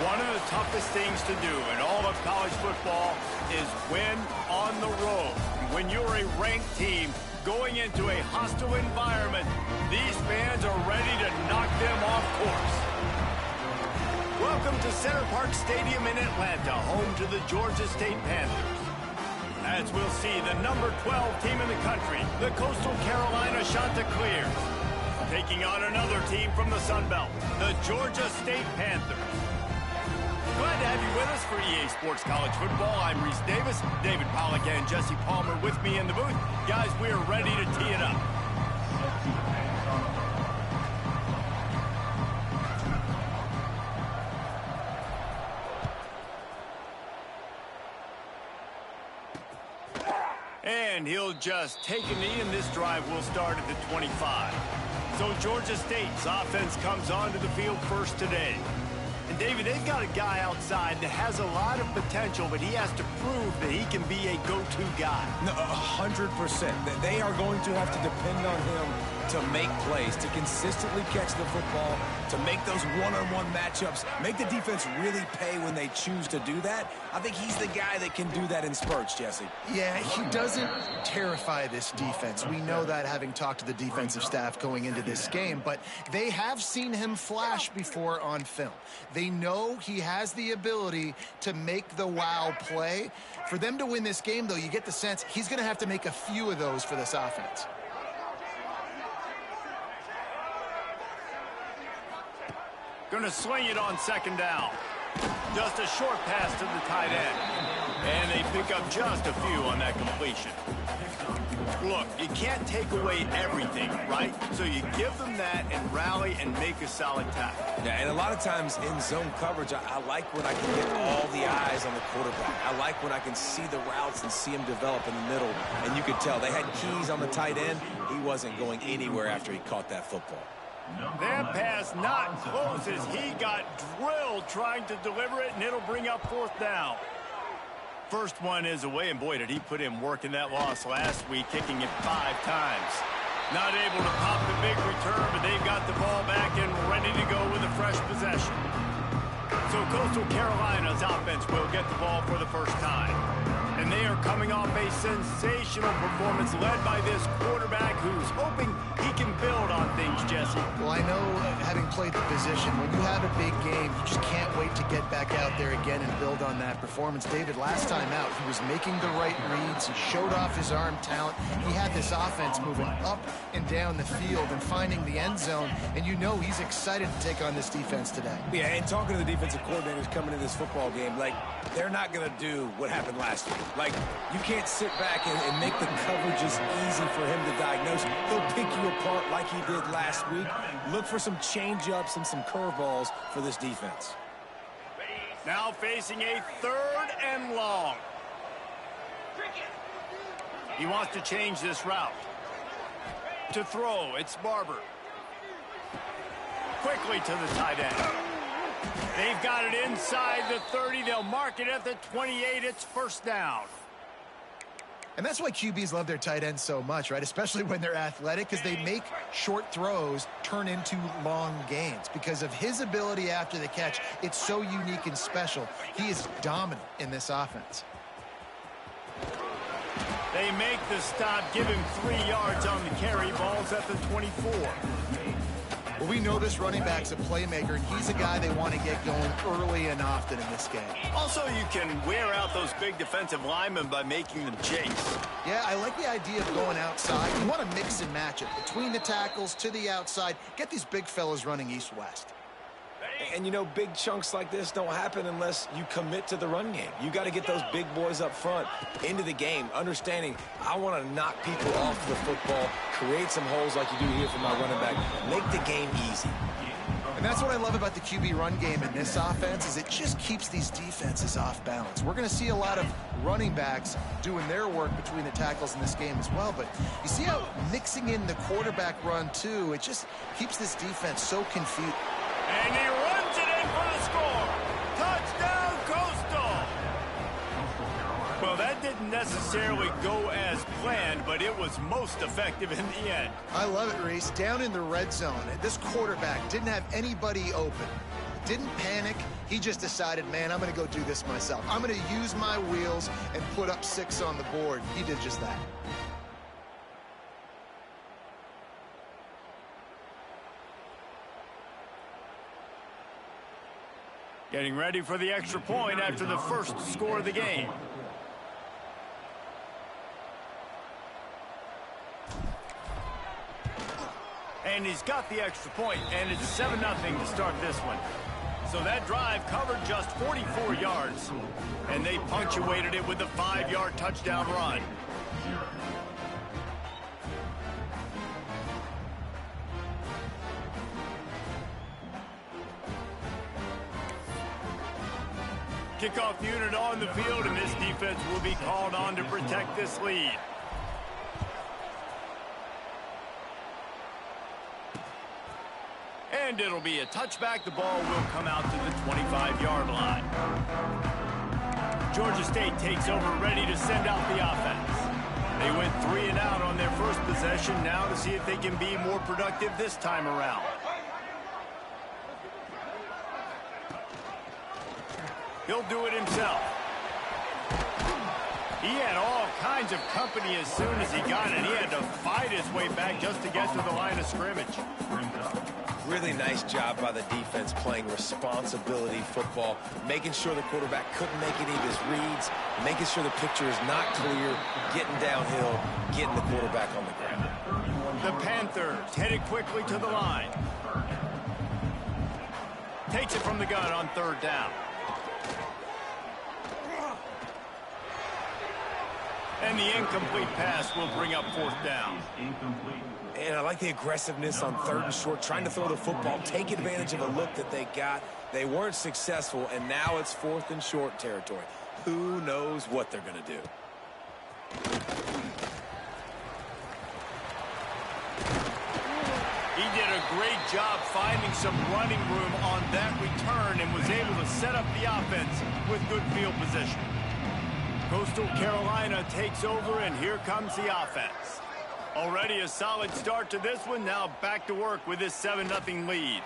One of the toughest things to do in all of college football is win on the road. When you're a ranked team going into a hostile environment, these fans are ready to knock them off course. Welcome to Center Park Stadium in Atlanta, home to the Georgia State Panthers. As we'll see, the number 12 team in the country, the Coastal Carolina Chanticleers, taking on another team from the Sun Belt, the Georgia State Panthers. Glad to have you with us for EA Sports College Football. I'm Reese Davis, David Pollack and Jesse Palmer with me in the booth. Guys, we are ready to tee it up. And he'll just take a knee, and this drive will start at the 25. So Georgia State's offense comes onto the field first today. And, David, they've got a guy outside that has a lot of potential, but he has to prove that he can be a go-to guy. No, 100%. They are going to have to depend on him to make plays, to consistently catch the football, to make those one-on-one matchups, make the defense really pay when they choose to do that. I think he's the guy that can do that in spurts, Jesse. Yeah, he doesn't terrify this defense. We know that, having talked to the defensive staff going into this game, but they have seen him flash before on film. They know he has the ability to make the wow play. For them to win this game, though, you get the sense he's going to have to make a few of those for this offense. Going to sling it on second down. Just a short pass to the tight end. And they pick up just a few on that completion. Look, you can't take away everything, right? So you give them that and rally and make a solid tackle. Yeah, and a lot of times in zone coverage, I like when I can get all the eyes on the quarterback. I like when I can see the routes and see him develop in the middle. And you could tell they had keys on the tight end. He wasn't going anywhere after he caught that football. That pass not close as he got drilled trying to deliver it, and it'll bring up fourth down. First one is away, and boy, did he put in work in that loss last week, kicking it 5 times. Not able to pop the big return, but they've got the ball back and ready to go with a fresh possession. So Coastal Carolina's offense will get the ball for the first time. And they are coming off a sensational performance led by this quarterback who's hoping he can build on things, Jesse. Well, I know, having played the position, when you have a big game, you just can't wait to get back out there again and build on that performance. David, last time out, he was making the right reads. He showed off his arm talent. He had this offense moving up and down the field and finding the end zone. And you know he's excited to take on this defense today. Yeah, and talking to the defensive coordinators coming in this football game, like, they're not going to do what happened last week. Like, you can't sit back and make the coverages easy for him to diagnose. He'll pick you apart like he did last week. Look for some change-ups and some curveballs for this defense. Now facing a 3rd and long. He wants to change this route. To throw, it's Barber. Quickly to the tight end. They've got it inside the 30. They'll mark it at the 28. It's first down. And that's why QBs love their tight ends so much, right? Especially when they're athletic, because they make short throws turn into long gains. Because of his ability after the catch, it's so unique and special. He is dominant in this offense. They make the stop, give him 3 yards on the carry. Ball's at the 24. Well, we know this running back's a playmaker, and he's a guy they want to get going early and often in this game. Also, you can wear out those big defensive linemen by making them chase. Yeah, I like the idea of going outside. You want to mix and match it between the tackles to the outside. Get these big fellas running east-west. And, you know, big chunks like this don't happen unless you commit to the run game. You got to get those big boys up front into the game, understanding I want to knock people off the football, create some holes like you do here for my running back, make the game easy. And that's what I love about the QB run game in this offense, is it just keeps these defenses off balance. We're going to see a lot of running backs doing their work between the tackles in this game as well. But you see how mixing in the quarterback run, too, it just keeps this defense so confused. And he runs it in for the score. Touchdown, Costal. Well, that didn't necessarily go as planned, but it was most effective in the end. I love it, Reese. Down in the red zone, this quarterback didn't have anybody open. didn't panic. He just decided, man, I'm going to go do this myself. I'm going to use my wheels and put up 6 on the board. He did just that. Getting ready for the extra point after the first score of the game. And he's got the extra point, and it's 7-0 to start this one. So that drive covered just 44 yards, and they punctuated it with a 5-yard touchdown run. Kickoff unit on the field, and this defense will be called on to protect this lead. And it'll be a touchback. The ball will come out to the 25-yard line. Georgia State takes over, ready to send out the offense. They went 3 and out on their first possession, now to see if they can be more productive this time around. He'll do it himself. He had all kinds of company as soon as he got it. He had to fight his way back just to get to the line of scrimmage. Really nice job by the defense playing responsibility football, making sure the quarterback couldn't make any of his reads, making sure the picture is not clear, getting downhill, getting the quarterback on the ground. The Panthers headed quickly to the line. Takes it from the gun on 3rd down. And the incomplete pass will bring up 4th down. And I like the aggressiveness on 3rd and short, trying to throw the football, take advantage of a look that they got. They weren't successful, and now it's 4th and short territory. Who knows what they're going to do? He did a great job finding some running room on that return and was able to set up the offense with good field position. Coastal Carolina takes over, and here comes the offense. Already a solid start to this one. Now back to work with this 7-0 lead.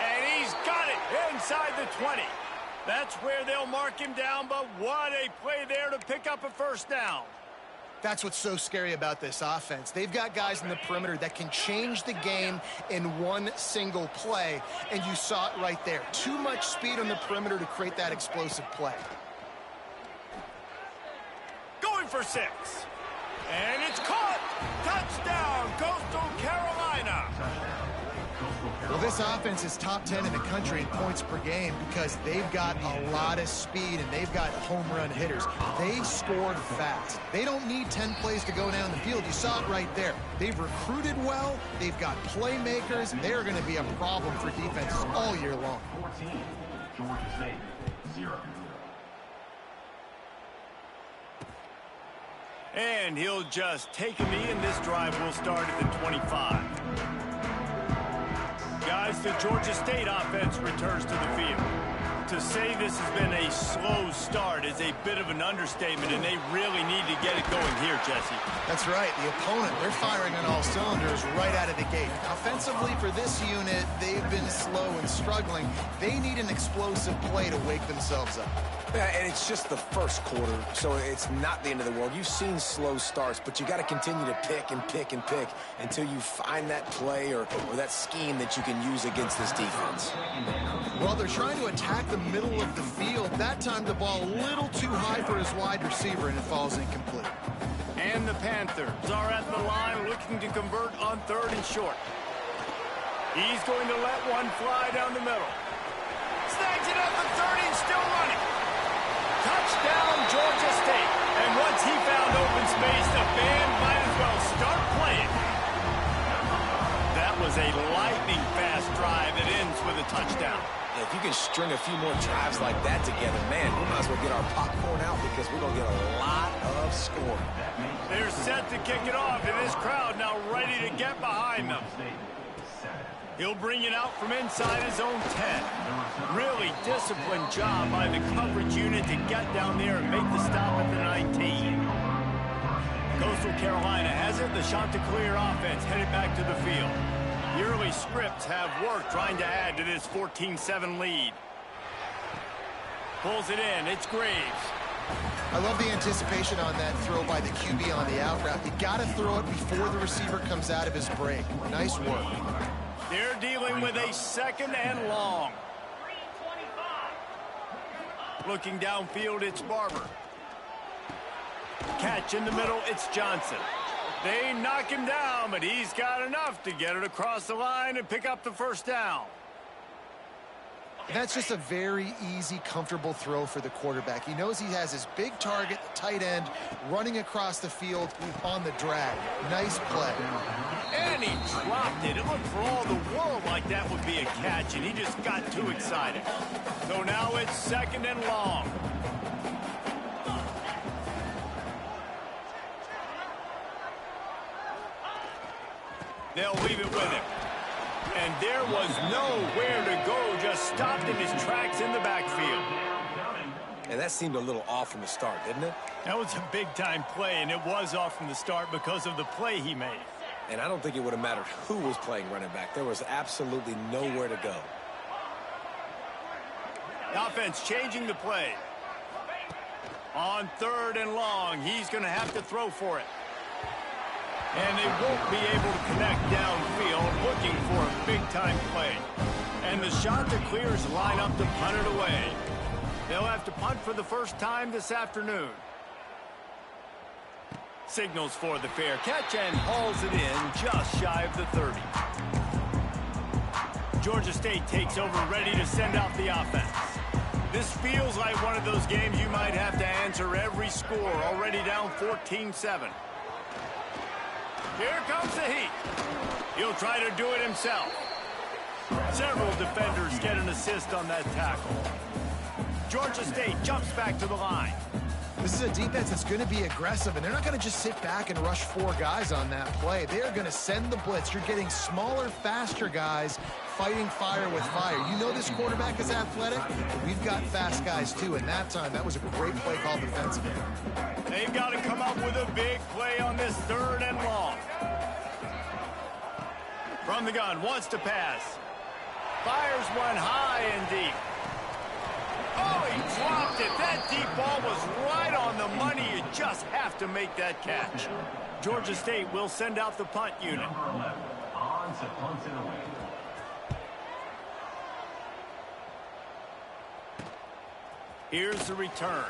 And he's got it inside the 20. That's where they'll mark him down, but what a play there to pick up a 1st down. That's what's so scary about this offense. They've got guys in the perimeter that can change the game in one single play, and you saw it right there. Too much speed on the perimeter to create that explosive play. Going for 6. And it's caught. Touchdown, Coastal Carolina. Well, this offense is top 10 in the country in points per game because they've got a lot of speed and they've got home run hitters. They scored fast. They don't need 10 plays to go down the field. You saw it right there. They've recruited well. They've got playmakers. They're going to be a problem for defenses all year long. 14, Georgia State, 0. And he'll just take a knee, and this drive will start at the 25. Guys, the Georgia State offense returns to the field. To say this has been a slow start is a bit of an understatement, and they really need to get it going here, Jesse. That's right. The opponent, they're firing on all cylinders right out of the gate. Offensively for this unit, they've been slow and struggling. They need an explosive play to wake themselves up. Yeah, and it's just the first quarter, so it's not the end of the world. You've seen slow starts, but you got to continue to pick and pick and pick until you find that play or that scheme that you can use against this defense. Well, they're trying to attack the middle of the field. That time the ball a little too high for his wide receiver, and it falls incomplete. And the Panthers are at the line looking to convert on 3rd and short. He's going to let one fly down the middle. Snags it at the 30, still running. Touchdown, Georgia State. And once he found open space, the band might as well start playing. That was a lightning-fast drive that ends with a touchdown. If you can string a few more drives like that together, man, we might as well get our popcorn out because we're going to get a lot of scoring. They're set to kick it off, and this crowd now ready to get behind them. He'll bring it out from inside his own 10. Really disciplined job by the coverage unit to get down there and make the stop at the 19. Coastal Carolina has it. The Chanticleer offense headed back to the field. The early scripts have worked trying to add to this 14-7 lead. Pulls it in. It's Graves. I love the anticipation on that throw by the QB on the out route. You got to throw it before the receiver comes out of his break. Nice work. They're dealing with a 2nd and long. Looking downfield, it's Barber. Catch in the middle, it's Johnson. They knock him down, but he's got enough to get it across the line and pick up the first down. That's just a very easy, comfortable throw for the quarterback. He knows he has his big target, the tight end, running across the field on the drag. Nice play. And he dropped it. It looked for all the world like that would be a catch, and he just got too excited. So now it's 2nd and long. They'll leave it with him. And there was nowhere to go, just stopped in his tracks in the backfield. And that seemed a little off from the start, didn't it? That was a big-time play, and it was off from the start because of the play he made. And I don't think it would have mattered who was playing running back. There was absolutely nowhere to go. The offense changing the play. On 3rd and long, he's going to have to throw for it. And they won't be able to connect downfield, looking for a big-time play. And the shot to clears line up to punt it away. They'll have to punt for the first time this afternoon. Signals for the fair catch and hauls it in just shy of the 30. Georgia State takes over, ready to send out the offense. This feels like one of those games you might have to answer every score, already down 14-7. Here comes the heat. He'll try to do it himself. Several defenders get an assist on that tackle. Georgia State jumps back to the line. This is a defense that's going to be aggressive, and they're not going to just sit back and rush 4 guys on that play. They are going to send the blitz. You're getting smaller, faster guys fighting fire with fire. You know this quarterback is athletic, but we've got fast guys too, and that time, that was a great play call defensively. They've got to come up with a big play on this 3rd and long. From the gun, wants to pass. Fires one high and deep. Oh, he dropped it. That deep ball was right on the money. You just have to make that catch. Georgia State will send out the punt unit. Number 11, on to punt it away. Here's the return.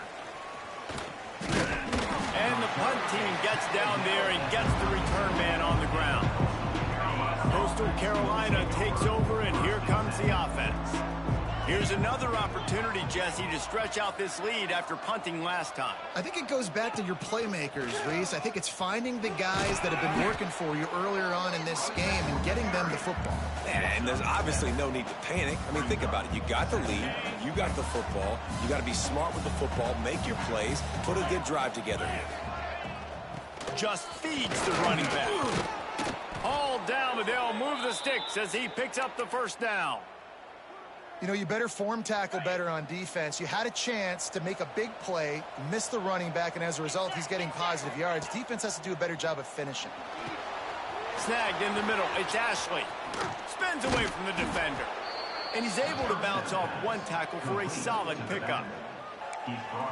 And the punt team gets down there and gets the return man on the ground. Coastal Carolina takes over, and here comes the offense. Here's another opportunity, Jesse, to stretch out this lead after punting last time. I think it goes back to your playmakers, Reese. I think it's finding the guys that have been working for you earlier on in this game and getting them the football. And there's obviously no need to panic. I mean, think about it. You got the lead. You got the football. You got to be smart with the football. Make your plays. Put a good drive together here. Just feeds the running back. Hauled down, but they'll move the sticks as he picks up the first down. You know, you better form tackle better on defense. You had a chance to make a big play, miss the running back, and as a result, he's getting positive yards. Defense has to do a better job of finishing. Snagged in the middle. It's Ashley. Spins away from the defender. And he's able to bounce off one tackle for a solid pickup.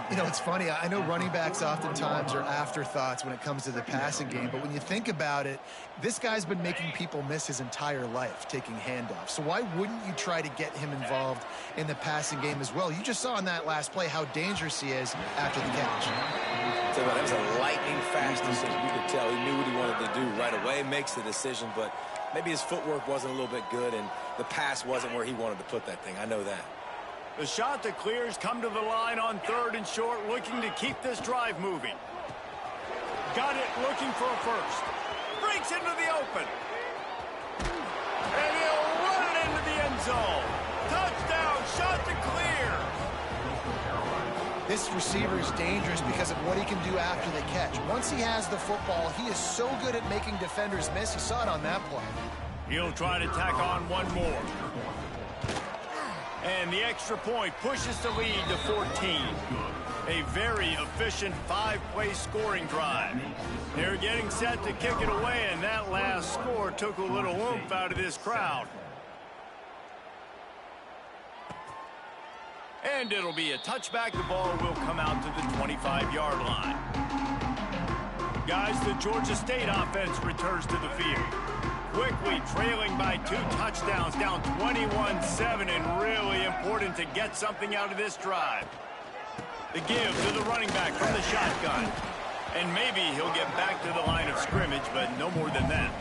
You know, it's funny. I know running backs oftentimes are afterthoughts when it comes to the passing game, but when you think about it, this guy's been making people miss his entire life taking handoffs. So why wouldn't you try to get him involved in the passing game as well? You just saw in that last play how dangerous he is after the catch. So that was a lightning-fast decision. You could tell he knew what he wanted to do right away, makes the decision, but maybe his footwork wasn't a little bit good, and the pass wasn't where he wanted to put that thing. I know that. The shot that clears come to the line on 3rd and short, looking to keep this drive moving. Got it, looking for a first. Breaks into the open. And he'll run it into the end zone. Touchdown, shot to clear. This receiver is dangerous because of what he can do after the catch. Once he has the football, he is so good at making defenders miss. You saw it on that play. He'll try to tack on one more. And the extra point pushes the lead to 14. A very efficient 5-play scoring drive. They're getting set to kick it away, and that last score took a little oomph out of this crowd. And it'll be a touchback. The ball will come out to the 25-yard line. Guys, the Georgia State offense returns to the field. Quickly trailing by 2 touchdowns, down 21-7, and really important to get something out of this drive. The give to the running back from the shotgun. And maybe he'll get back to the line of scrimmage, but no more than that.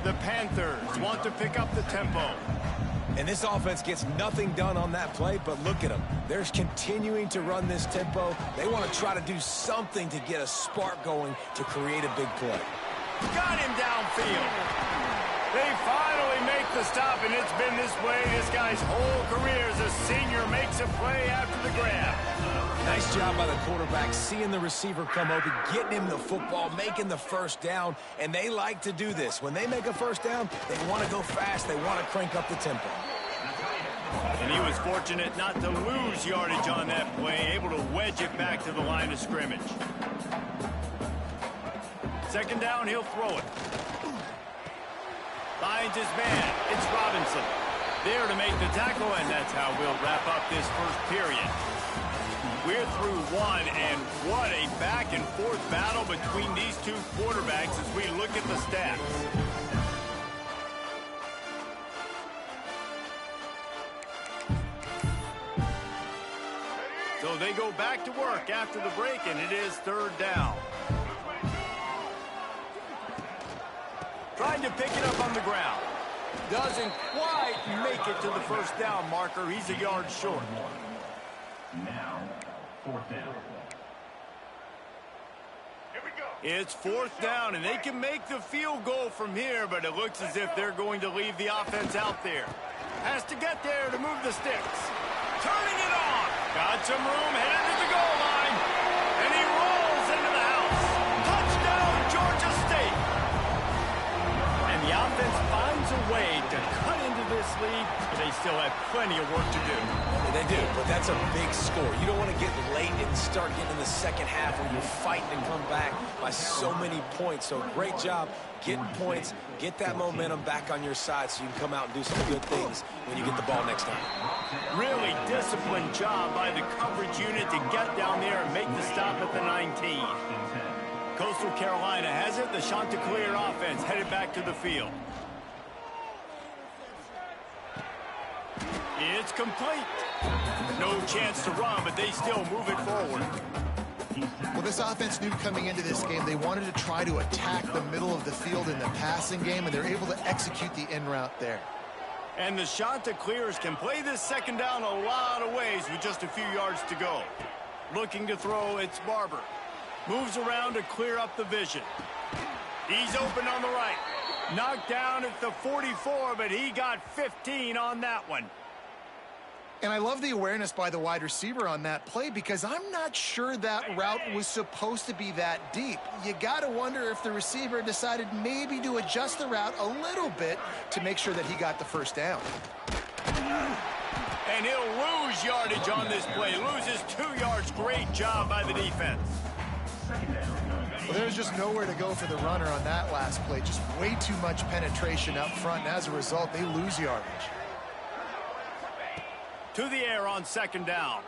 The Panthers want to pick up the tempo. And this offense gets nothing done on that play, but look at them. They're continuing to run this tempo. They want to try to do something to get a spark going to create a big play. Got him downfield. They finally make the stop, and it's been this way this guy's whole career as a senior. Makes a play after the grab. Nice job by the quarterback, seeing the receiver come open, getting him the football, making the first down, and they like to do this. When they make a first down, they want to go fast. They want to crank up the tempo. And he was fortunate not to lose yardage on that play, able to wedge it back to the line of scrimmage. Second down, he'll throw it. Finds his man. It's Robinson. There to make the tackle, and that's how we'll wrap up this first period. We're through one, and what a back-and-forth battle between these two quarterbacks as we look at the stats. So they go back to work after the break, and it is third down. Trying to pick it up on the ground. Doesn't quite make it to the first down marker. He's a yard short. Now, fourth down. It's fourth down, and they can make the field goal from here, but it looks as if they're going to leave the offense out there. Has to get there to move the sticks. Turning it on. Got some room, headed to the goal line. And he rolls into the house. Touchdown, Georgia State. And the offense finds a way to cut into this lead, but they still have plenty of work to do. They do, but that's a big score. You don't want to get late and start getting in the second half where you're fighting and come back by so many points. So great job getting points, get that momentum back on your side so you can come out and do some good things when you get the ball next time. Really disciplined job by the coverage unit to get down there and make the stop at the 19. Coastal Carolina has it. The Chanticleer offense headed back to the field. It's complete. No chance to run, but they still move it forward. Well, this offense knew coming into this game they wanted to try to attack the middle of the field in the passing game, and they're able to execute the in route there. And the Chanticleers can play this second down a lot of ways with just a few yards to go. Looking to throw, it's Barber. Moves around to clear up the vision. He's open on the right. Knocked down at the 44, but he got 15 on that one. And I love the awareness by the wide receiver on that play because I'm not sure that route was supposed to be that deep. You got to wonder if the receiver decided maybe to adjust the route a little bit to make sure that he got the first down. And he'll lose yardage on this play. Loses 2 yards. Great job by the defense. Well, there's just nowhere to go for the runner on that last play. Just way too much penetration up front, and as a result, they lose yardage. To the air on second down.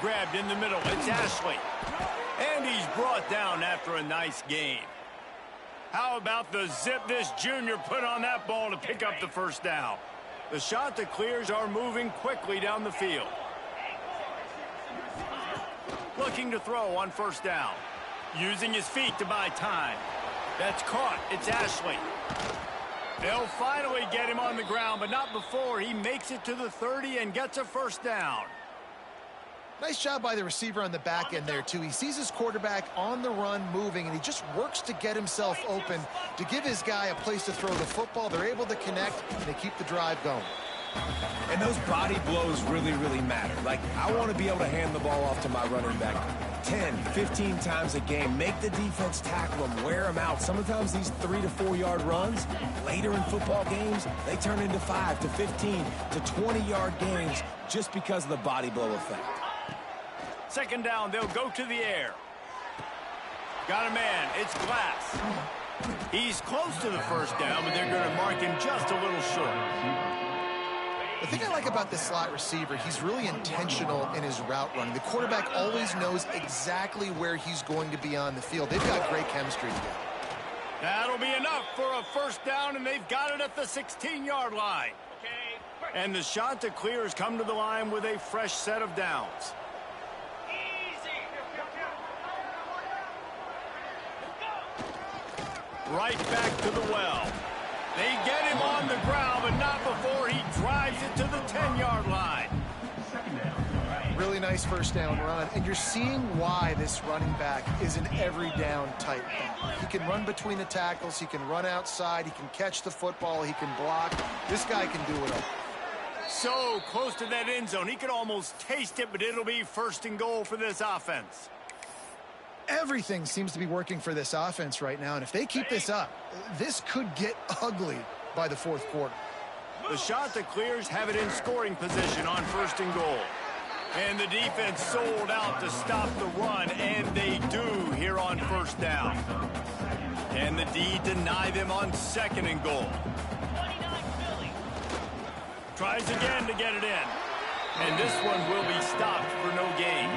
Grabbed in the middle. It's Ashley. And he's brought down after a nice gain. How about the zip this junior put on that ball to pick up the first down? The Chanticleers are moving quickly down the field. Looking to throw on first down. Using his feet to buy time. That's caught. It's Ashley. They'll finally get him on the ground, but not before he makes it to the 30 and gets a first down. Nice job by the receiver on the back end there, too. He sees his quarterback on the run moving, and he just works to get himself open to give his guy a place to throw the football. They're able to connect, and they keep the drive going. And those body blows really, really matter. Like, I want to be able to hand the ball off to my running back 10, 15 times a game. Make the defense tackle them, wear them out. Sometimes these 3 to 4 yard runs, later in football games, they turn into 5 to 15 to 20 yard games just because of the body blow effect. Second down, they'll go to the air. Got a man. It's Glass. He's close to the first down, but they're going to mark him just a little short. The thing I like about this slot receiver, he's really intentional in his route running. The quarterback always knows exactly where he's going to be on the field. They've got great chemistry together. That'll be enough for a first down, and they've got it at the 16-yard line. And the Chanticleers come to the line with a fresh set of downs. Right back to the well. They get him on the ground, but not before he drives it to the 10-yard line. Really nice first down run, and you're seeing why this running back is an every down type. He can run between the tackles, he can run outside, he can catch the football, he can block. This guy can do it all. So close to that end zone, he could almost taste it, but it'll be first and goal for this offense. Everything seems to be working for this offense right now, and if they keep this up, this could get ugly by the fourth quarter. The Chanticleers have it in scoring position on first and goal. And the defense sold out to stop the run, and they do here on first down. And the D deny them on second and goal. Tries again to get it in. And this one will be stopped for no gain.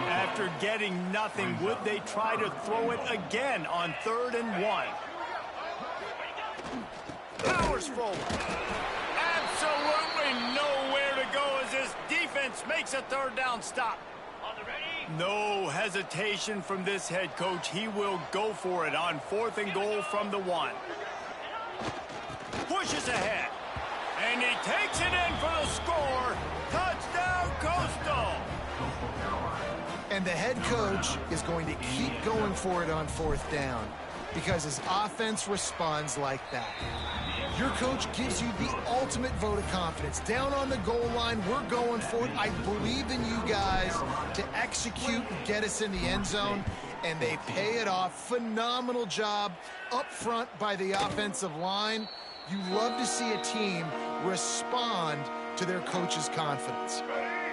After getting nothing, would they try to throw it again on 3rd and 1? Powers forward. Absolutely nowhere to go as this defense makes a 3rd down stop. No hesitation from this head coach. He will go for it on 4th and goal from the 1. Pushes ahead. And he takes it in for the score. Touchdown, Costal. And the head coach is going to keep going for it on 4th down because his offense responds like that. Your coach gives you the ultimate vote of confidence. Down on the goal line, we're going for it. I believe in you guys to execute and get us in the end zone, and they pay it off. Phenomenal job up front by the offensive line. You love to see a team respond to their coach's confidence.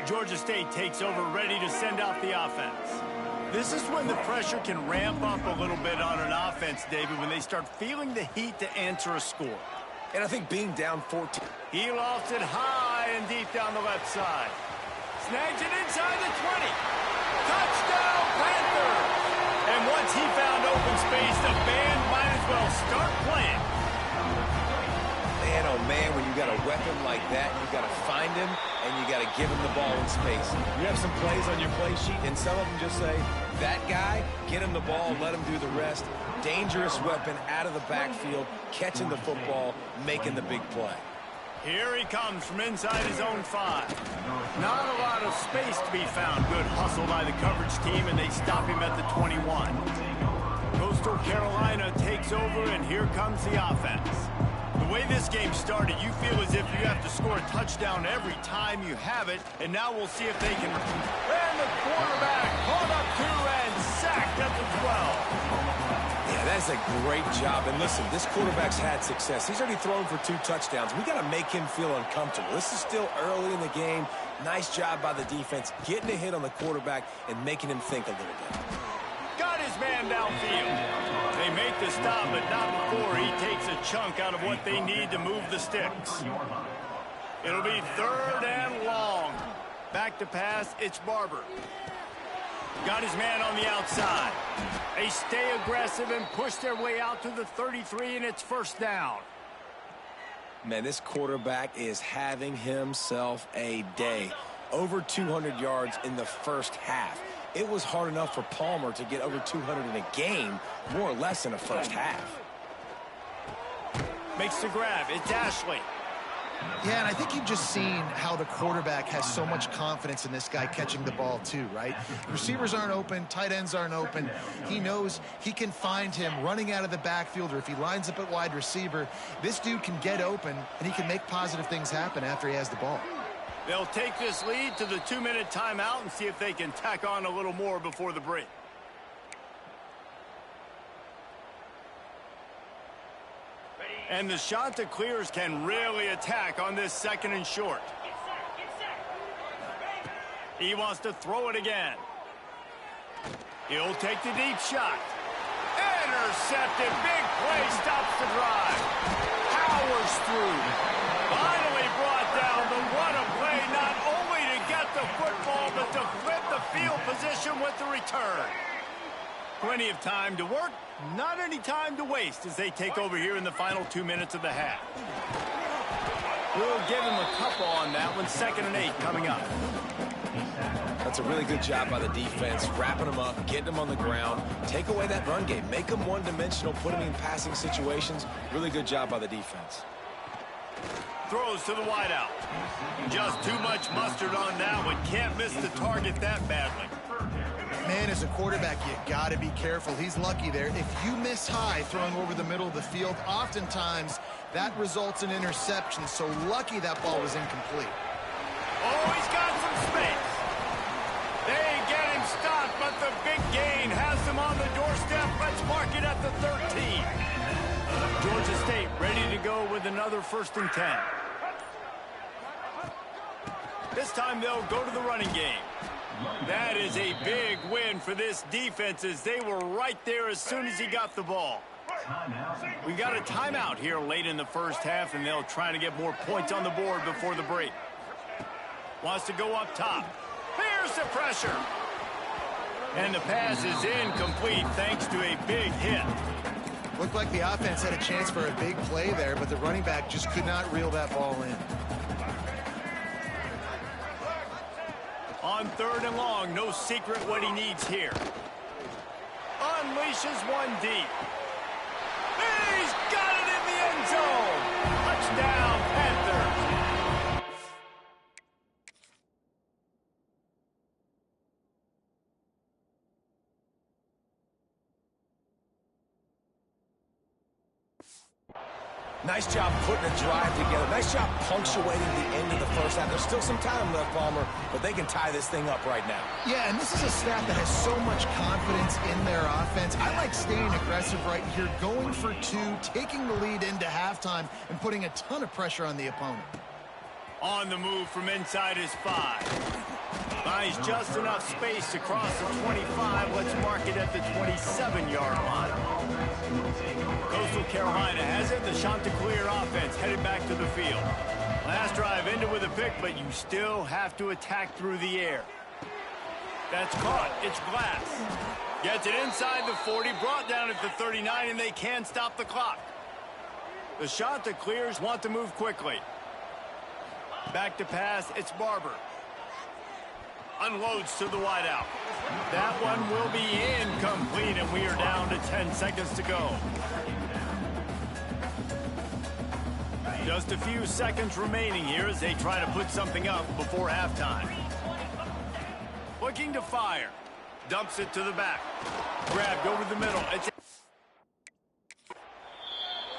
Georgia State takes over, ready to send out the offense. This is when the pressure can ramp up a little bit on an offense, David, when they start feeling the heat to answer a score. And I think being down 14. He lofts it high and deep down the left side. Snags it inside the 20. Touchdown, Panthers! And once he found open space, the band might as well start playing. Man, oh man, when you got a weapon like that, you got to find him and you got to give him the ball in space. You have some plays on your play sheet, and some of them just say, that guy, get him the ball, let him do the rest. Dangerous weapon out of the backfield, catching the football, making the big play. Here he comes from inside his own 5. Not a lot of space to be found. Good hustle by the coverage team, and they stop him at the 21. Coastal Carolina takes over, and here comes the offense. The way this game started, you feel as if you have to score a touchdown every time you have it, and now we'll see if they can. And the quarterback caught up 2 and sacked at the 12. Yeah, that's a great job. And listen, this quarterback's had success. He's already thrown for 2 touchdowns. We got to make him feel uncomfortable. This is still early in the game. Nice job by the defense, getting a hit on the quarterback and making him think a little bit. Got his man downfield. They make the stop, but not before he takes a chunk out of what they need to move the sticks. It'll be 3rd and long. Back to pass, it's Barber. Got his man on the outside. They stay aggressive and push their way out to the 33, and it's first down. Man, this quarterback is having himself a day. Over 200 yards in the first half. It was hard enough for Palmer to get over 200 in a game, more or less in a first half. Makes the grab. It's Ashley. Yeah, and I think you've just seen how the quarterback has so much confidence in this guy catching the ball too, right? Receivers aren't open, tight ends aren't open. He knows he can find him running out of the backfield, or if he lines up at wide receiver, this dude can get open and he can make positive things happen after he has the ball. They'll take this lead to the 2-minute timeout and see if they can tack on a little more before the break. And the Chanticleers can really attack on this 2nd and short. He wants to throw it again. He'll take the deep shot. Intercepted. Big play stops the drive. Powers through. Finally brought down. But what a play, not only to get the football, but to flip the field position with the return. Plenty of time to work, not any time to waste as they take over here in the final 2 minutes of the half. We'll give him a couple on that one. 2nd and 8 coming up. That's a really good job by the defense, wrapping them up, getting them on the ground, take away that run game, make them one-dimensional, put them in passing situations. Really good job by the defense. Throws to the wideout. Just too much mustard on that one. Can't miss the target that badly. Man, as a quarterback, you got to be careful. He's lucky there. If you miss high throwing over the middle of the field, oftentimes that results in interception. So lucky that ball was incomplete. Oh, he's got some space. They get him stopped, but the big gain has them on the doorstep. Let's mark it at the 13. Georgia State ready to go with another 1st and 10. This time they'll go to the running game. That is a big win for this defense as they were right there as soon as he got the ball. We got a timeout here late in the 1st half, and they'll try to get more points on the board before the break. Wants to go up top. Here's the pressure. And the pass is incomplete thanks to a big hit. Looked like the offense had a chance for a big play there, but the running back just could not reel that ball in. On 3rd and long, no secret what he needs here. Unleashes one deep. He's got it in the end zone. Touchdown, Panthers. Nice job putting a drive together. Nice job punctuating the end of the 1st half. There's still some time left, Palmer, but they can tie this thing up right now. Yeah, and this is a staff that has so much confidence in their offense. I like staying aggressive right here, going for 2, taking the lead into halftime, and putting a ton of pressure on the opponent. On the move from inside his 5. Finds just enough space to cross the 25. Let's mark it at the 27-yard line. Coastal Carolina has it. The Chanticleer offense headed back to the field. Last drive ended with a pick, but you still have to attack through the air. That's caught. It's Glass. Gets it inside the 40, brought down at the 39, and they can stop the clock. The Chanticleers want to move quickly. Back to pass. It's Barber. Unloads to the wideout. That one will be incomplete, and we are down to 10 seconds to go. Just a few seconds remaining here as they try to put something up before halftime. Looking to fire. Dumps it to the back. Grabbed over the middle.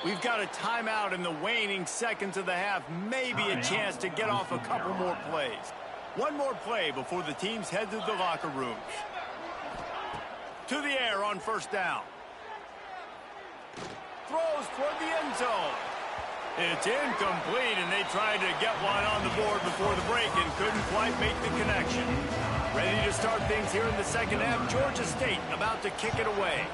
We've got a timeout in the waning seconds of the half. Maybe a chance to get off a couple more plays. One more play before the teams head to the locker rooms. To the air on 1st down. Throws toward the end zone. It's incomplete, and they tried to get one on the board before the break and couldn't quite make the connection. Ready to start things here in the 2nd half. Georgia State about to kick it away.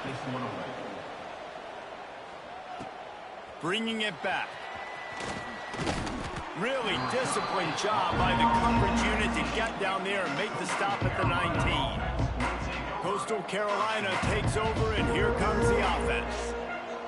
Bringing it back. Really disciplined job by the coverage unit to get down there and make the stop at the 19. Coastal Carolina takes over, and here comes the offense.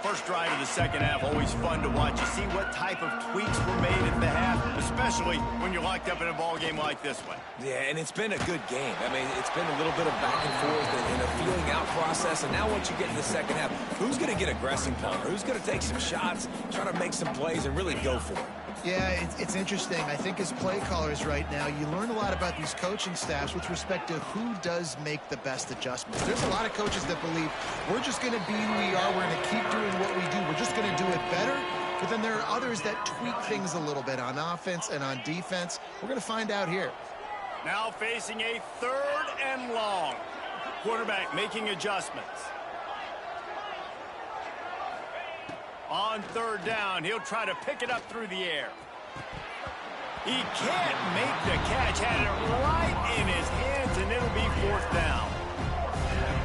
First drive of the 2nd half, always fun to watch. You see what type of tweaks were made at the half, especially when you're locked up in a ball game like this one. Yeah, and it's been a good game. I mean, it's been a little bit of back and forth and a feeling out process. And now once you get in the 2nd half, who's going to get aggressive, Palmer? Who's going to take some shots, try to make some plays, and really go for it? Yeah, it's interesting. I think as play callers right now, you learn a lot about these coaching staffs with respect to who does make the best adjustments. There's a lot of coaches that believe we're just going to be who we are. We're going to keep doing what we do. We're just going to do it better. But then there are others that tweak things a little bit on offense and on defense. We're going to find out here. Now facing a 3rd and long. Quarterback making adjustments. On 3rd down, he'll try to pick it up through the air. He can't make the catch. Had it right in his hands, and it'll be 4th down.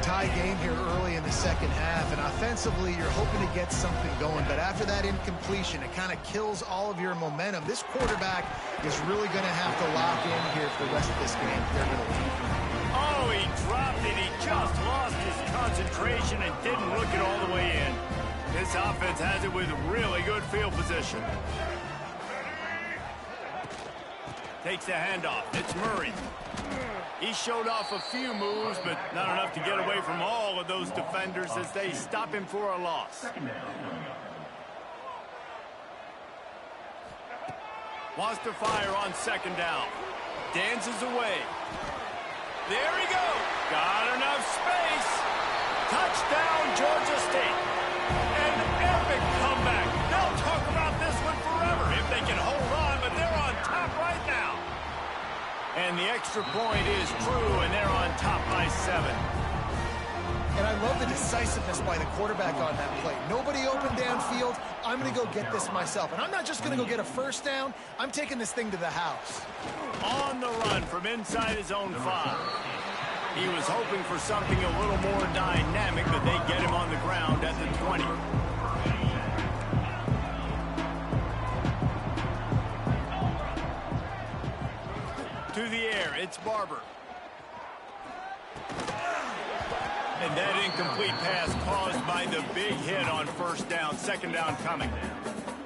Tie game here early in the second half, and offensively you're hoping to get something going, but after that incompletion it kind of kills all of your momentum. This quarterback is really going to have to lock in here for the rest of this game if they're going to win. Oh, he dropped it. He just lost his concentration and didn't look it all the way in. This offense has it with really good field position. Takes the handoff. It's Murray. He showed off a few moves, but not enough to get away from all of those defenders as they stop him for a loss. Wants to fire on 2nd down. Dances away. There he goes. Got enough space. Touchdown, Georgia State. An epic comeback. They'll talk about this one forever if they can hold on, but they're on top right now. And the extra point is true, and they're on top by 7. And I love the decisiveness by the quarterback on that play. Nobody open downfield. I'm going to go get this myself. And I'm not just going to go get a 1st down. I'm taking this thing to the house. On the run from inside his own 5. He was hoping for something a little more dynamic, but they get him on the ground at the 20. To the air, it's Barber. And that incomplete pass caused by the big hit on 1st down. 2nd down coming.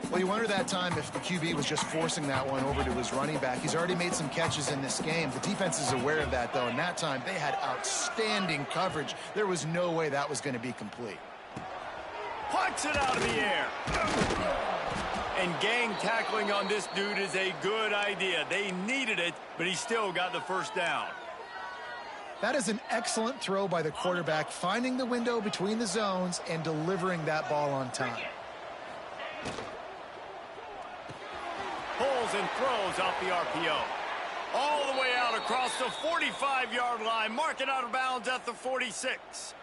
Well, you wonder that time if the QB was just forcing that one over to his running back. He's already made some catches in this game. The defense is aware of that, though, and that time they had outstanding coverage. There was no way that was going to be complete. Plucks it out of the air. And gang tackling on this dude is a good idea. They needed it, but he still got the 1st down. That is an excellent throw by the quarterback, finding the window between the zones and delivering that ball on time. Pulls and throws off the RPO. All the way out across the 45-yard line. Mark it out of bounds at the 46.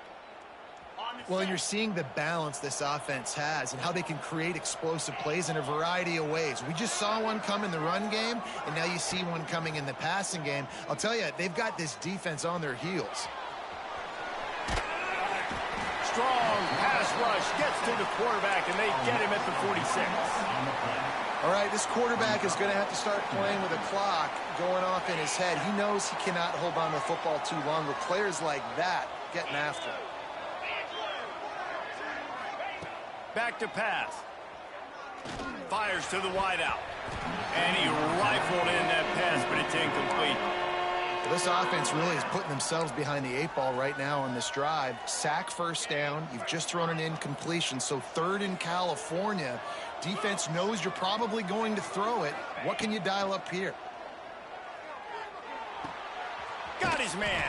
Well, you're seeing the balance this offense has and how they can create explosive plays in a variety of ways. We just saw one come in the run game, and now you see one coming in the passing game. I'll tell you, they've got this defense on their heels. Strong pass rush gets to the quarterback, and they get him at the 46. All right, this quarterback is going to have to start playing with a clock going off in his head. He knows he cannot hold on to the football too long with players like that getting after him. Back to pass. Fires to the wideout. And he rifled in that pass, but it's incomplete. Well, this offense really is putting themselves behind the 8 ball right now on this drive. Sack 1st down. You've just thrown an incompletion, so 3rd in California. Defense knows you're probably going to throw it. What can you dial up here? Got his man.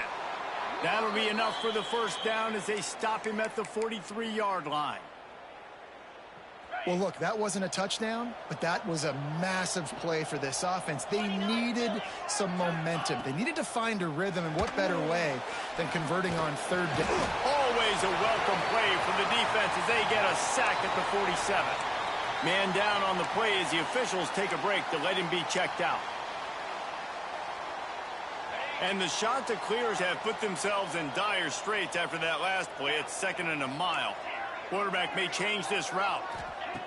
That'll be enough for the 1st down as they stop him at the 43-yard line. Well, look, that wasn't a touchdown, but that was a massive play for this offense. They needed some momentum. They needed to find a rhythm, and what better way than converting on 3rd down. Always a welcome play for the defense as they get a sack at the 47. Man down on the play as the officials take a break to let him be checked out. And the Chanticleers have put themselves in dire straits after that last play. It's 2nd and a mile. Quarterback may change this route.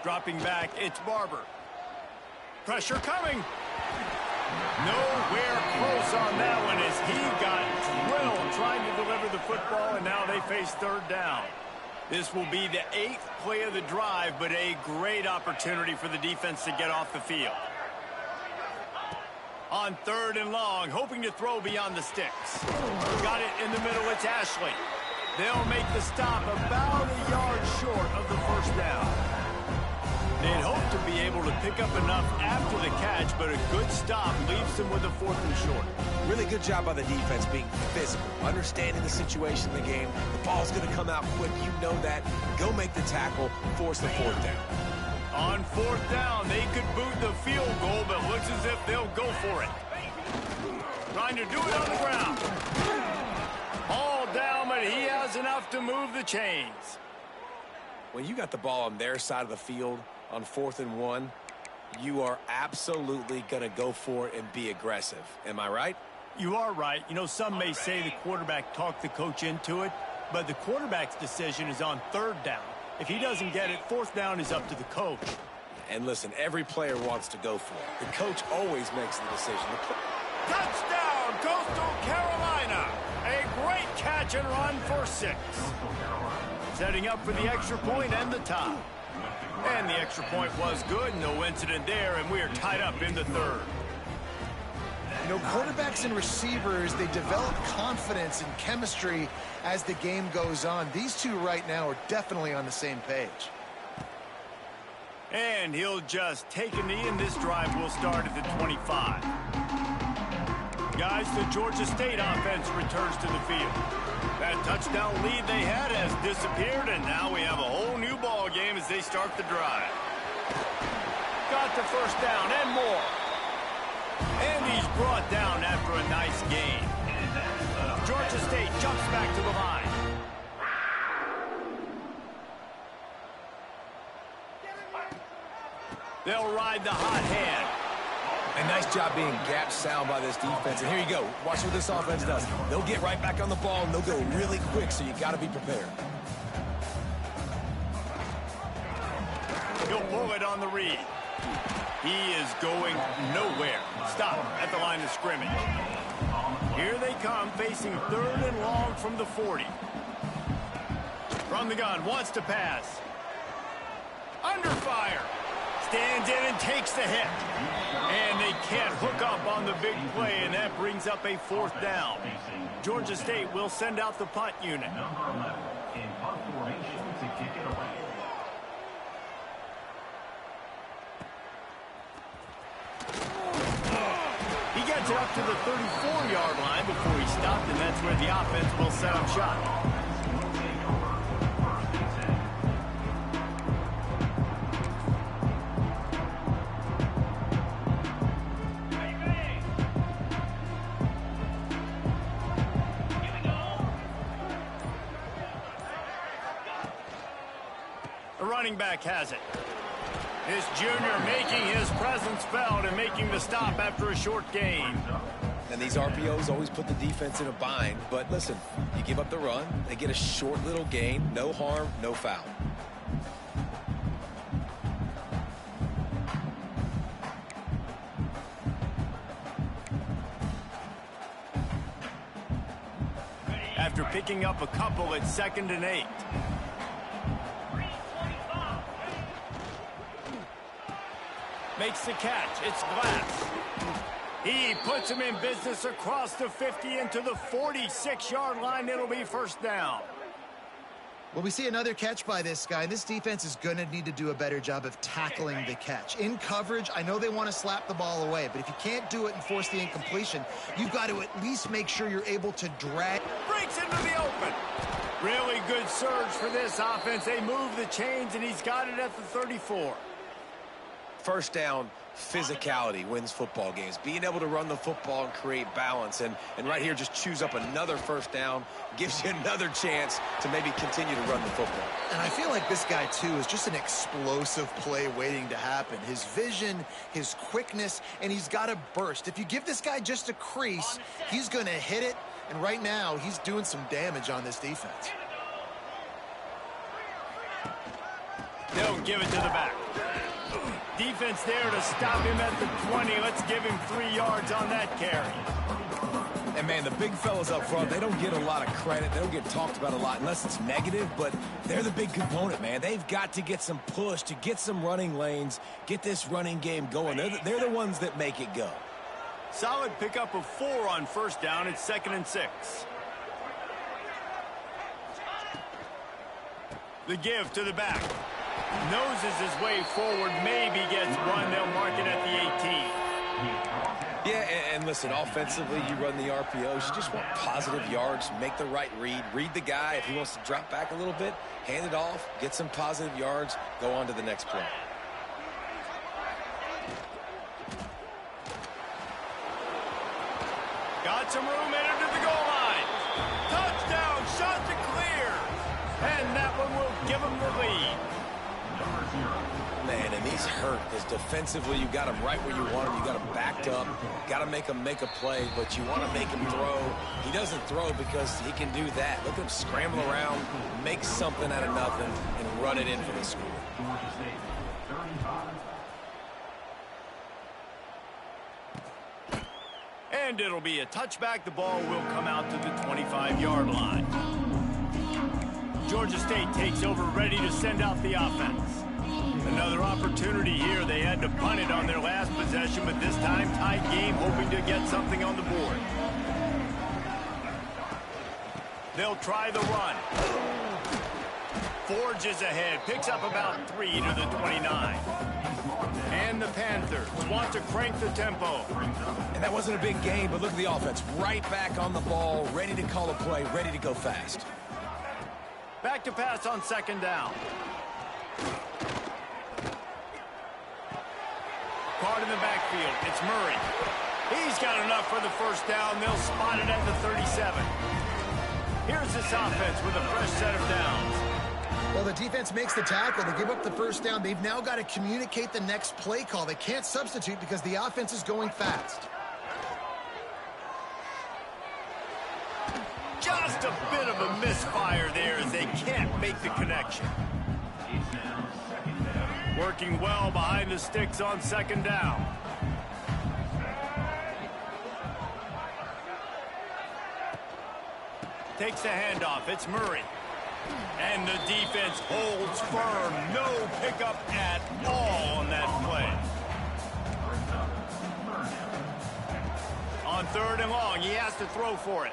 Dropping back, it's Barber. Pressure coming. Nowhere close on that one as he got drilled trying to deliver the football, and now they face 3rd down. This will be the 8th play of the drive, but a great opportunity for the defense to get off the field. On 3rd and long, hoping to throw beyond the sticks. Got it in the middle, it's Ashley. They'll make the stop about a yard short of the 1st down. They'd hope to be able to pick up enough after the catch, but a good stop leaves them with a 4th and short. Really good job by the defense being physical, understanding the situation in the game. The ball's going to come out quick. You know that. Go make the tackle, force the 4th down. On 4th down, they could boot the field goal, but looks as if they'll go for it. Trying to do it on the ground. All down, but he has enough to move the chains. When you got the ball on their side of the field on 4th and 1, You are absolutely going to go for it and be aggressive. Am I right? You are right. You know, some may say the quarterback talked the coach into it, but the quarterback's decision is on third down. If he doesn't get it, fourth down is up to the coach. And listen, every player wants to go for it. The coach always makes the decision. Touchdown, Coastal Carolina! A great catch and run for 6. Setting up for the extra point and the tie. And the extra point was good, no incident there, and we are tied up in the third. You know, quarterbacks and receivers, they develop confidence and chemistry as the game goes on. These two right now are definitely on the same page. And he'll just take a knee, and this drive will start at the 25. Guys, the Georgia State offense returns to the field. That touchdown lead they had has disappeared, and now we have a whole new ball game as they start the drive. Got the first down and more. And he's brought down after a nice gain. Georgia State jumps back to the line. They'll ride the hot hand. A nice job being gap sound by this defense. And here you go. Watch what this offense does. They'll get right back on the ball, and they'll go really quick, so you got to be prepared. He'll pull it on the read. He is going nowhere. Stop at the line of scrimmage. Here they come, facing third and long from the 40. From the gun, wants to pass. Under fire. Stands in and takes the hit. And they can't hook up on the big play, and that brings up a fourth down. Georgia State will send out the punt unit. Number 11 in punt formation to kick it away. He gets it up to the 34-yard line before he stopped, and that's where the offense will set up shop. The running back has it. This junior making his presence felt and making the stop after a short gain. And these RPOs always put the defense in a bind. But listen, you give up the run, they get a short little gain, no harm, no foul. After picking up a couple at 2nd and 8. Makes the catch. It's Glass. He puts him in business across the 50 into the 46-yard line. It'll be first down. Well, we see another catch by this guy. This defense is going to need to do a better job of tackling the catch. In coverage, I know they want to slap the ball away, but if you can't do it and force the incompletion, you've got to at least make sure you're able to drag. Breaks into the open. Really good surge for this offense. They move the chains, and he's got it at the 34. First down, physicality wins football games. Being able to run the football and create balance. And right here, just choose up another first down, gives you another chance to maybe continue to run the football. And I feel like this guy, too, is just an explosive play waiting to happen. His vision, his quickness, and he's got a burst. If you give this guy just a crease, he's going to hit it. And right now, he's doing some damage on this defense. They'll give it to the back. Defense there to stop him at the 20. Let's give him 3 yards on that carry. And, man, the big fellas up front, they don't get a lot of credit. They don't get talked about a lot unless it's negative, but they're the big component, man. They've got to get some push, to get some running lanes, get this running game going. They're the ones that make it go. Solid pickup of 4 on first down. It's 2nd and 6. The give to the back. Noses his way forward, maybe gets one. They'll mark it at the 18. Yeah, and listen, offensively, you run the RPOs. You just want positive yards, make the right read the guy. If he wants to drop back a little bit, hand it off, get some positive yards, go on to the next play. Got some room into the goal line. Touchdown, shot to clear. And that one will give him the lead. Man, and he's hurt, because defensively you got him right where you want him. You got him backed up. Got to make him make a play, but you want to make him throw. He doesn't throw because he can do that. Look at him scramble around, make something out of nothing, and run it in for the score. And it'll be a touchback. The ball will come out to the 25-yard line. Georgia State takes over, ready to send out the offense. Another opportunity here. They had to punt it on their last possession, but this time tied game, hoping to get something on the board. They'll try the run. Forges ahead, picks up about 3 to the 29. And the Panthers want to crank the tempo. And that wasn't a big game, but look at the offense. Right back on the ball, ready to call a play, ready to go fast. Back to pass on second down. Caught in the backfield. It's Murray. He's got enough for the first down. They'll spot it at the 37. Here's this offense with a fresh set of downs. Well, the defense makes the tackle. They give up the first down. They've now got to communicate the next play call. They can't substitute because the offense is going fast. Just a bit of a misfire there as they can't make the connection. Working well behind the sticks on second down. Takes the handoff. It's Murray. And the defense holds firm. No pickup at all on that play. On third and long, he has to throw for it.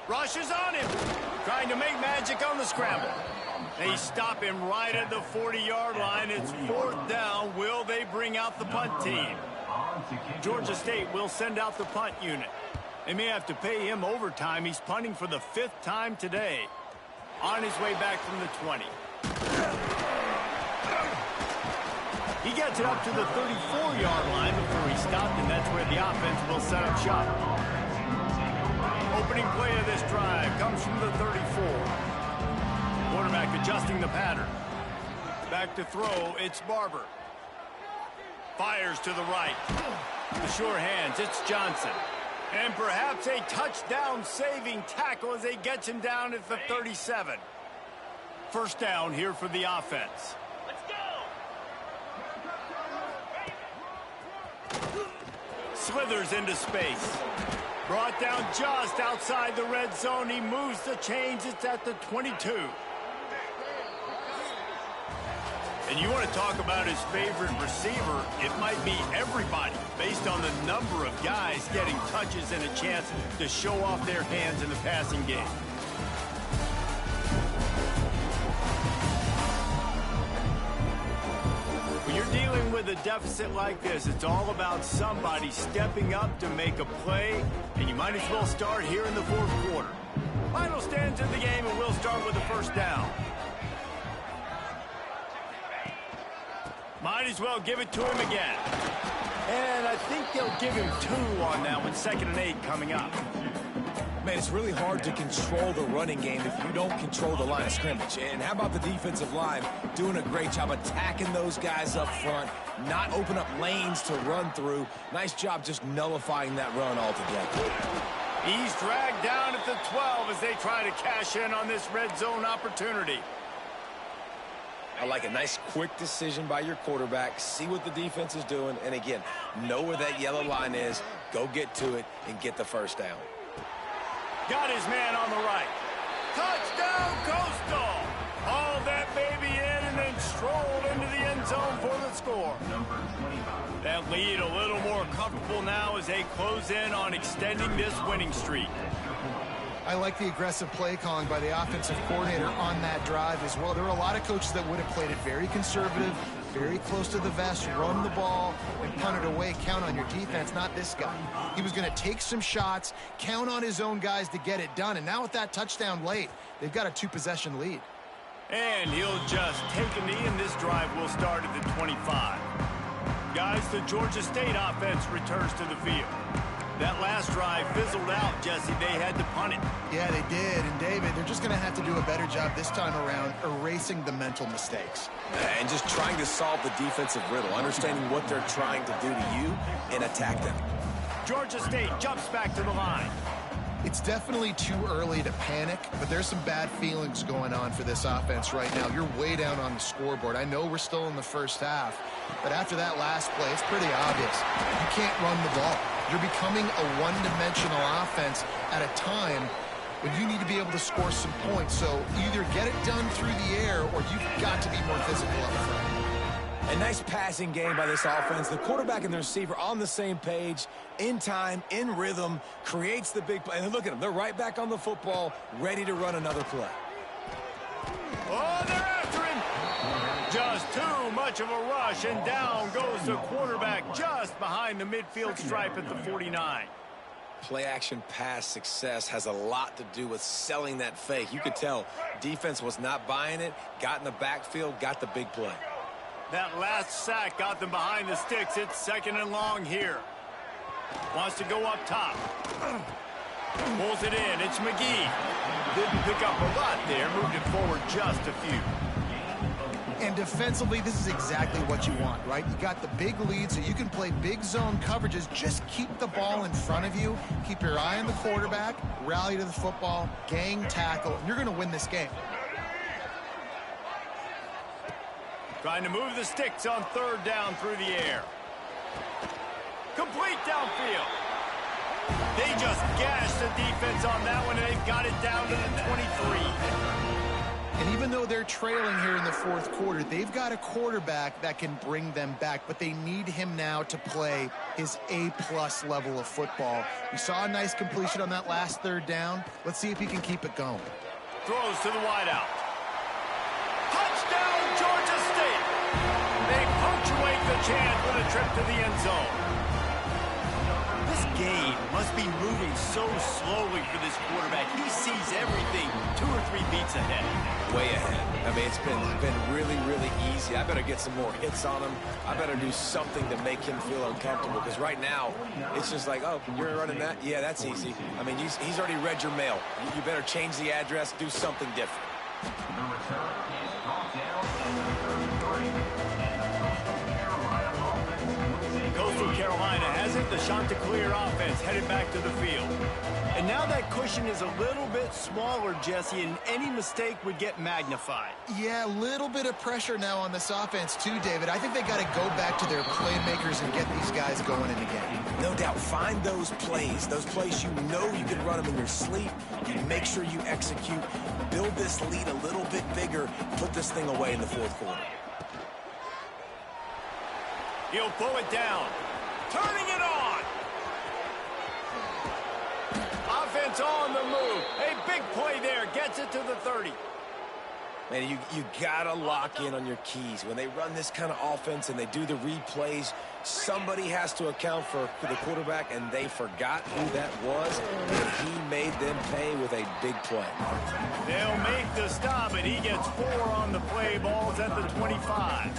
Rushes on him. Trying to make magic on the scramble. They stop him right at the 40-yard line. It's fourth down. Will they bring out the punt team? Georgia State will send out the punt unit. They may have to pay him overtime. He's punting for the 5th time today. On his way back from the 20. He gets it up to the 34-yard line before he stopped, and that's where the offense will set up shop. Opening play of this drive comes from the 34. Quarterback adjusting the pattern. Back to throw, it's Barber. Fires to the right. The sure hands, it's Johnson. And perhaps a touchdown-saving tackle as they get him down at the 37. First down here for the offense. Let's go! Slithers into space. Brought down just outside the red zone. He moves the chains. It's at the 22. And you want to talk about his favorite receiver, it might be everybody, based on the number of guys getting touches and a chance to show off their hands in the passing game. When you're dealing with a deficit like this, it's all about somebody stepping up to make a play, and you might as well start here in the fourth quarter. Final stands in the game, and we'll start with the first down. Might as well give it to him again. And I think they'll give him 2 on that with 2nd and 8 coming up. Man, it's really hard to control the running game if you don't control the line of scrimmage. And how about the defensive line doing a great job attacking those guys up front, not open up lanes to run through. Nice job just nullifying that run altogether. He's dragged down at the 12 as they try to cash in on this red zone opportunity. I like a nice quick decision by your quarterback. See what the defense is doing. And again, know where that yellow line is. Go get to it and get the first down. Got his man on the right. Touchdown, Costal. Hauled that baby in and then strolled into the end zone for the score. That lead a little more comfortable now as they close in on extending this winning streak. I like the aggressive play calling by the offensive coordinator on that drive as well. There are a lot of coaches that would have played it very conservative, very close to the vest, run the ball, and punt it away. Count on your defense, not this guy. He was going to take some shots, count on his own guys to get it done. And now with that touchdown late, they've got a 2-possession lead. And he'll just take a knee, and this drive will start at the 25. Guys, the Georgia State offense returns to the field. That last drive fizzled out, Jesse. They had to punt it. Yeah, they did. And, David, they're just going to have to do a better job this time around erasing the mental mistakes. And just trying to solve the defensive riddle, understanding what they're trying to do to you and attack them. Georgia State jumps back to the line. It's definitely too early to panic, but there's some bad feelings going on for this offense right now. You're way down on the scoreboard. I know we're still in the first half, but after that last play, it's pretty obvious. You can't run the ball. You're becoming a one-dimensional offense at a time when you need to be able to score some points. So either get it done through the air or you've got to be more physical up front. A nice passing game by this offense. The quarterback and the receiver on the same page, in time, in rhythm, creates the big play. And look at them. They're right back on the football, ready to run another play. Oh, they're after him. Just too much of a rush, and down goes the quarterback just behind the midfield stripe at the 49. Play-action pass success has a lot to do with selling that fake. You could tell defense was not buying it, got in the backfield, got the big play. That last sack got them behind the sticks. It's 2nd and long here. Wants to go up top. Pulls it in. It's McGee. Didn't pick up a lot there. Moved it forward just a few. And defensively, this is exactly what you want, right? You got the big lead, so you can play big zone coverages. Just keep the ball in front of you. Keep your eye on the quarterback. Rally to the football. Gang tackle. And you're going to win this game. Trying to move the sticks on 3rd down through the air. Complete downfield. They just gashed the defense on that one, and they've got it down to the 23. And even though they're trailing here in the 4th quarter, they've got a quarterback that can bring them back, but they need him now to play his A-plus level of football. We saw a nice completion on that last 3rd down. Let's see if he can keep it going. Throws to the wideout. Touchdown, Georgia State. They punctuate the chance with a trip to the end zone. This game must be moving so slowly for this quarterback. He sees everything 2 or 3 beats ahead. Way ahead. I mean, it's been really, really easy. I better get some more hits on him. I better do something to make him feel uncomfortable, because right now it's just like, oh, you're running that? Yeah, that's easy. I mean, he's already read your mail. You better change the address, do something different. The return is brought down at the 33, and the Coastal Carolina has it. The Chanticleer offense headed back to the field. And now that cushion is a little bit smaller, Jesse, and any mistake would get magnified. Yeah, a little bit of pressure now on this offense too, David. I think they got to go back to their playmakers and get these guys going in the game. No doubt. Find those plays you know you can run them in your sleep. You make sure you execute. Build this lead a little bit bigger. Put this thing away in the 4th quarter. He'll pull it down. Turning it on. Offense on the move. A big play there. Gets it to the 30. Man, you gotta lock in on your keys. When they run this kind of offense and they do the replays, somebody has to account for the quarterback, and they forgot who that was, and he made them pay with a big play. They'll make the stop, and he gets 4 on the play. Balls at the 25.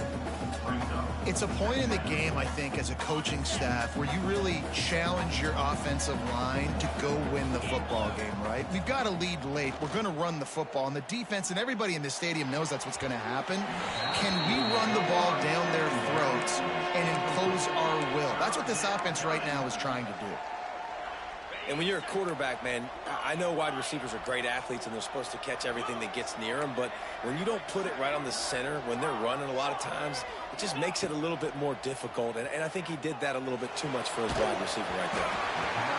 It's a point in the game, I think, as a coaching staff where you really challenge your offensive line to go win the football game, right? We've got to lead late. We're going to run the football, and the defense and everybody in the stadium knows that's what's going to happen. Can we run the ball down their throats and impose our will? That's what this offense right now is trying to do. And when you're a quarterback, man, I know wide receivers are great athletes and they're supposed to catch everything that gets near them, but when you don't put it right on the center, when they're running a lot of times, it just makes it a little bit more difficult. And I think he did that a little bit too much for his wide receiver right there.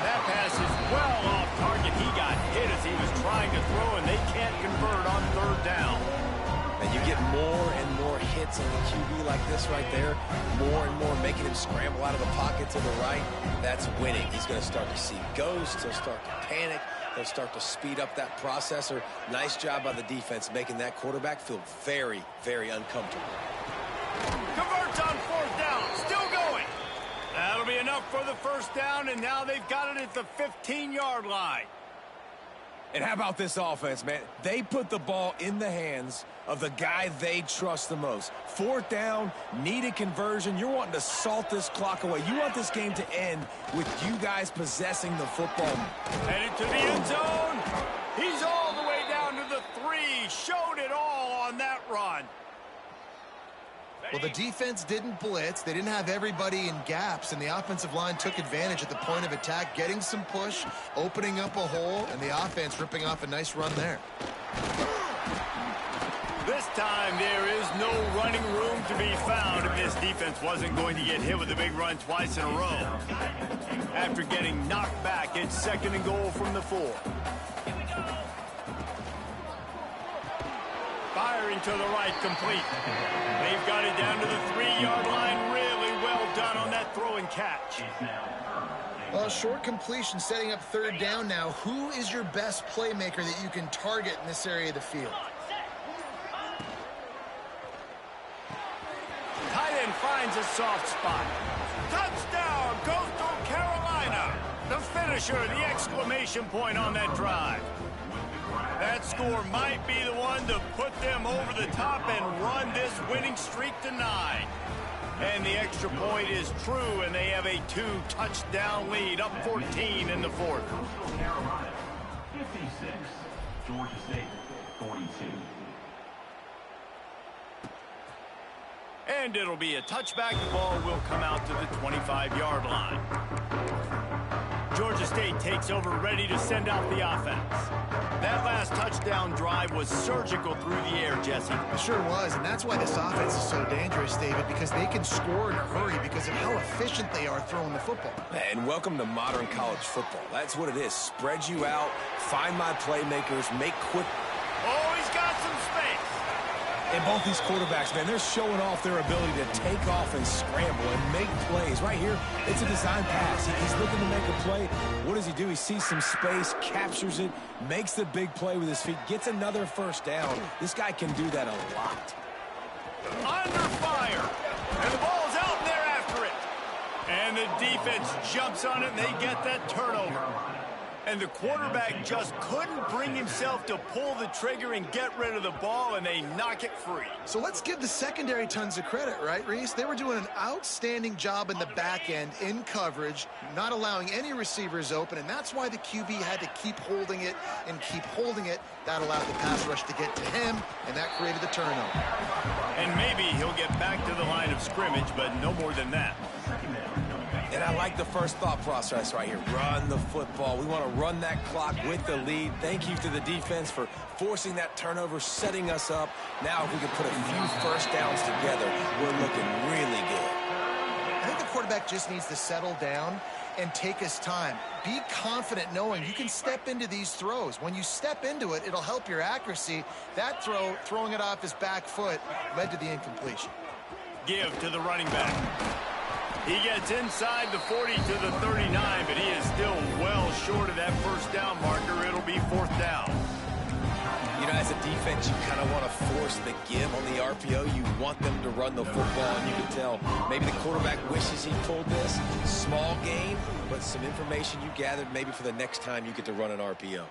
That pass is well off target. He got hit as he was trying to throw, and they can't convert on 3rd down. And you get more and more hits on the QB like this right there, more and more making him scramble out of the pocket to the right. That's winning. He's going to start to see ghosts. He'll start to panic. He'll start to speed up that processor. Nice job by the defense making that quarterback feel very, very uncomfortable. Converts on 4th down. Still going. That'll be enough for the 1st down, and now they've got it at the 15-yard line. And how about this offense, man? They put the ball in the hands of the guy they trust the most. 4th down, need a conversion. You're wanting to salt this clock away. You want this game to end with you guys possessing the football. Headed to the end zone. He's all the way down to the 3. Showed it all on that run. Well, the defense didn't blitz. They didn't have everybody in gaps, and the offensive line took advantage at the point of attack, getting some push, opening up a hole, and the offense ripping off a nice run there. This time there is no running room to be found if this defense wasn't going to get hit with a big run twice in a row. After getting knocked back, it's 2nd and goal from the 4. Firing to the right, complete. They've got it down to the 3-yard line. Really well done on that throw and catch. Well, short completion setting up 3rd down now. Who is your best playmaker that you can target in this area of the field? Tight end finds a soft spot. Touchdown, Coastal Carolina. The finisher, the exclamation point on that drive. That score might be the one to put them over the top and run this winning streak to 9. And the extra point is true, and they have a 2-touchdown lead, up 14 in the 4th. Carolina, 56. Georgia State, 42. And it'll be a touchback. The ball will come out to the 25-yard line. Georgia State takes over, ready to send out the offense. That last touchdown drive was surgical through the air, Jesse. It sure was, and that's why this offense is so dangerous, David, because they can score in a hurry because of how efficient they are throwing the football. And welcome to modern college football. That's what it is. Spread you out, find my playmakers, make quick. Oh, he's got some space. And both these quarterbacks, man, they're showing off their ability to take off and scramble and make plays. Right here, it's a design pass. He's looking to make a play. What does he do? He sees some space, captures it, makes the big play with his feet, gets another 1st down. This guy can do that a lot. Under fire. And the ball's out, and they're after it. And the defense jumps on it, and they get that turnover. And the quarterback just couldn't bring himself to pull the trigger and get rid of the ball, and they knock it free. So let's give the secondary tons of credit, right, Reese? They were doing an outstanding job in the back end, in coverage, not allowing any receivers open, and that's why the QB had to keep holding it and keep holding it. That allowed the pass rush to get to him, and that created the turnover. And maybe he'll get back to the line of scrimmage, but no more than that. And I like the first thought process right here. Run the football. We want to run that clock with the lead. Thank you to the defense for forcing that turnover, setting us up. Now if we can put a few 1st downs together, we're looking really good. I think the quarterback just needs to settle down and take his time. Be confident knowing you can step into these throws. When you step into it, it'll help your accuracy. That throw, throwing it off his back foot, led to the incompletion. Give to the running back. He gets inside the 40 to the 39, but he is still well short of that 1st down marker. It'll be 4th down. You know, as a defense, you kind of want to force the give on the RPO. You want them to run the football, and you can tell maybe the quarterback wishes he pulled this. Small gain, but some information you gathered maybe for the next time you get to run an RPO.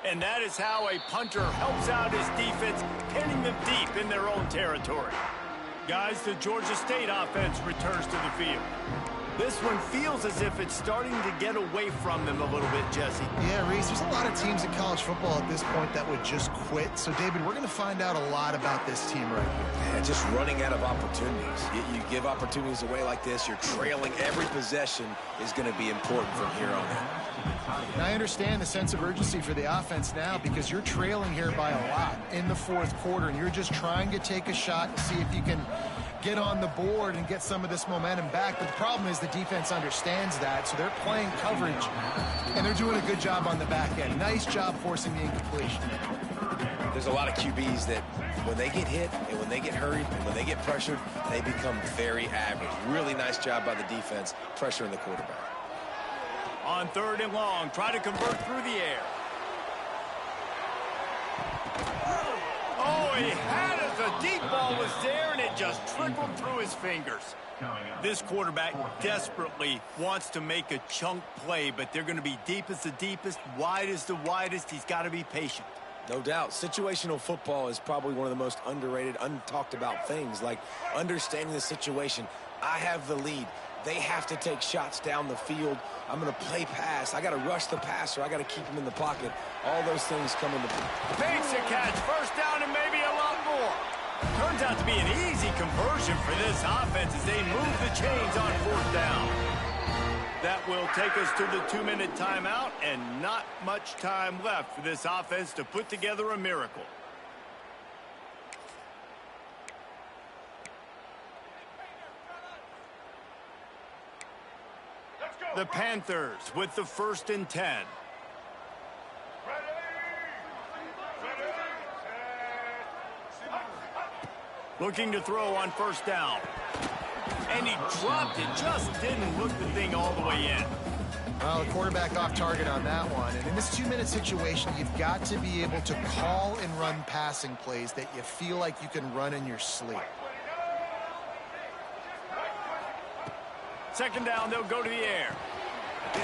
And that is how a punter helps out his defense, pinning them deep in their own territory. Guys, the Georgia State offense returns to the field. This one feels as if it's starting to get away from them a little bit, Jesse. Yeah, Reese, there's a lot of teams in college football at this point that would just quit. So, David, we're going to find out a lot about this team right here. Yeah, just running out of opportunities. You give opportunities away like this, you're trailing. Every possession is going to be important from here on out. Now, I understand the sense of urgency for the offense now because you're trailing here by a lot in the 4th quarter, and you're just trying to take a shot to see if you can get on the board and get some of this momentum back. But the problem is the defense understands that, so they're playing coverage, and they're doing a good job on the back end. Nice job forcing the incompletion. There's a lot of QBs that when they get hit and when they get hurried and when they get pressured, they become very average. Really nice job by the defense pressuring the quarterback. On 3rd and long, try to convert through the air. Oh, he had it The deep ball was there, and it just trickled through his fingers. This quarterback desperately wants to make a chunk play, but they're going to be deep as the deepest, wide as the widest. He's got to be patient. No doubt. Situational football is probably one of the most underrated, untalked about things, like understanding the situation. I have the lead. They have to take shots down the field. I'm going to play pass. I got to rush the passer. I got to keep him in the pocket. All those things come into play. Makes a catch. First down and maybe a lot more. Turns out to be an easy conversion for this offense as they move the chains on fourth down. That will take us to the 2-minute timeout, and not much time left for this offense to put together a miracle. The Panthers with the 1st and 10. Looking to throw on first down. And he dropped it. Just didn't look the thing all the way in. Well, the quarterback off target on that one. And in this 2-minute situation, you've got to be able to call and run passing plays that you feel like you can run in your sleep. Second down, they'll go to the air.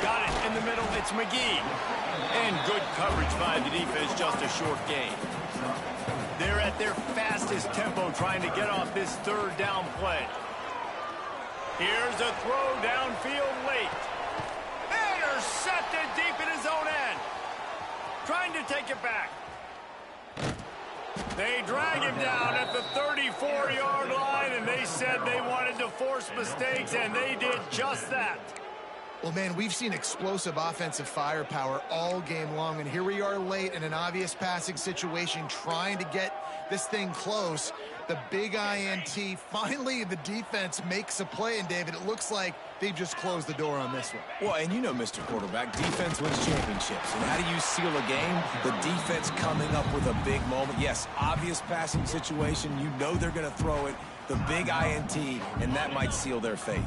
Got it in the middle. It's McGee. And good coverage by the defense, just a short gain. They're at their fastest tempo trying to get off this third down play. Here's a throw downfield late. Intercepted deep in his own end. Trying to take it back. They drag him down at the 34-yard line, and they said they wanted to force mistakes, and they did just that. Well, man, we've seen explosive offensive firepower all game long, and here we are late in an obvious passing situation trying to get this thing close. The big INT, finally the defense makes a play, and David, it looks like they've just closed the door on this one. Well, and you know, Mr. Quarterback, defense wins championships. And how do you seal a game? The defense coming up with a big moment. Yes, obvious passing situation. You know they're going to throw it. The big INT, and that might seal their fate.